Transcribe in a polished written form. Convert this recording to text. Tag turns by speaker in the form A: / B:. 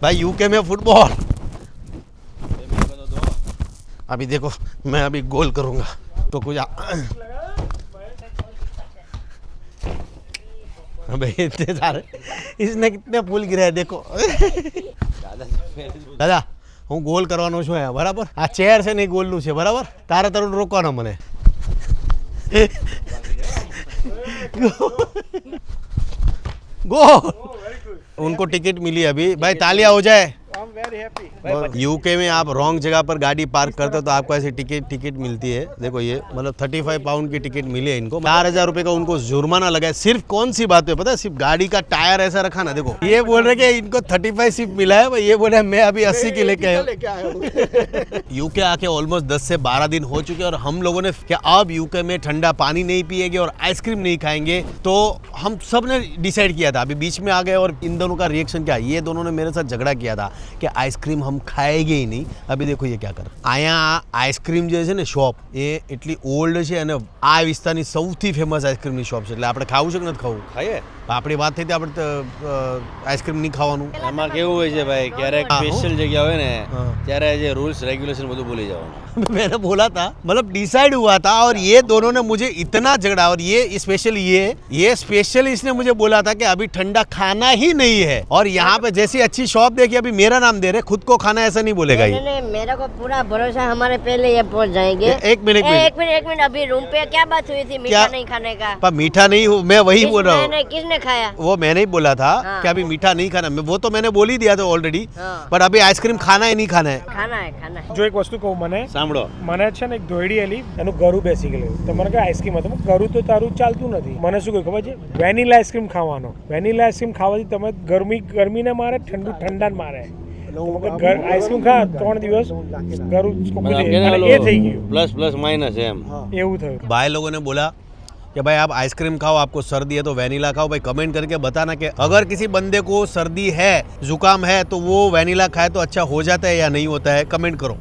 A: भाई यूके में फुटबॉल। अभी देखो मैं अभी गोल करूंगा तो कुछ अबे इतने सारे इसने कितने फूल गिरे हैं देखो। દાદા હું ગોલ કરવાનો છું અહીંયા બરાબર આ ચેર છે ને ગોલનું છે બરાબર તારે તારું રોકવાનો મને गोल उनको टिकट मिली अभी भाई तालियां हो जाए। यूके में आप रॉन्ग जगह पर गाड़ी पार्क करते हो तो आपको ऐसी टिकट मिलती है। देखो ये मतलब 35 पाउंड की टिकट मिली है इनको। 4000 रुपए का उनको जुर्माना लगा है। सिर्फ कौन सी बात है पता है, सिर्फ गाड़ी का टायर ऐसा रखा ना। देखो ये बोल रहे कि इनको 35 सिर्फ मिला है, ये बोल रहे मैं अभी 80 की लेके आया। यूके आके ऑलमोस्ट 10 से 12 दिन हो चुके हैं और हम लोगों ने क्या अब यूके में ठंडा पानी नहीं पिएंगे और आइसक्रीम नहीं खाएंगे। तो हम सब ने डिसाइड किया था, अभी बीच में आ गए और इन दोनों का रिएक्शन क्या, ये दोनों ने मेरे साथ झगड़ा किया था कि आइसक्रीम हम खाएंगे ही नहीं। अभी देखो ये क्या कर आया आइसक्रीम जो है ने शॉप ये એટલી ઓલ્ડ છે અને આ વિસ્તારની સૌથી ફેમસ આઈસ્ક્રીમની શોપ છે એટલે આપણે ખાવું છે કે નથી ખાવું ખાઈએ આપણી વાત થઈ હતી આપણે આઈસ્ક્રીમ નહીં ખાવાનું
B: એમાં કેવું હોય છે ભાઈ ક્યારેક સ્પેશિયલ જગ્યા હોય ને ત્યારે જે રૂલ્સ રેગ્યુલેશન બધું ભૂલી જવાનું।
A: मैंने बोला था मतलब डिसाइड हुआ था और ये दोनों ने मुझे इतना झगड़ा और ये स्पेशल इसने मुझे बोला था कि अभी ठंडा खाना ही नहीं है और यहाँ पे जैसी अच्छी शॉप देखी अभी मेरा नाम दे रहे, खुद को खाना ऐसा नहीं बोलेगा ये।
C: नहीं, मेरे को पूरा भरोसा हमारे पहले ये पहुँच जाएंगे।
A: एक मिनट
C: अभी रूम पे क्या बात हुई थी मीठा नहीं खाने का?
A: पर मीठा नहीं मैं वही बोल रहा हूँ।
C: किसने खाया?
A: वो मैंने ही बोला था कि अभी मीठा नहीं खाना, वो तो मैंने बोल ही दिया था ऑलरेडी। पर अभी आइसक्रीम खाना ही नहीं खाना है।
C: खाना है।
D: जो एक वस्तु कहूँ મને
B: સાંભળો
D: મને છે ને એક દોયડી આલી એનું ગરું બેસી ગયેલું તો મને કે આઈસ્ક્રીમ હતું ગરું તો તારું ચાલતું નથી મને શું કહ્યું ખબર છે વેનીલા આઈસ્ક્રીમ ખાવાનો વેનીલા આઈસ્ક્રીમ ખાવાથી તમે ગરમીને મારે ઠંડાને મારે આઈસ્ક્રીમ ખા 3 દિવસ ગરું એ થઈ ગયું
B: પ્લસ પ્લસ માઇનસ એમ
D: એવું થયું।
A: भाई लोगों ने बोला कि भाई आप आइसक्रीम खाओ, आपको सर्दी है तो वेनिला खाओ। भाई कमेंट करके बताना कि अगर किसी बंदे को सर्दी है जुकाम है तो वो वेनिला खाए तो अच्छा हो जाता है या नहीं होता है, कमेंट करो।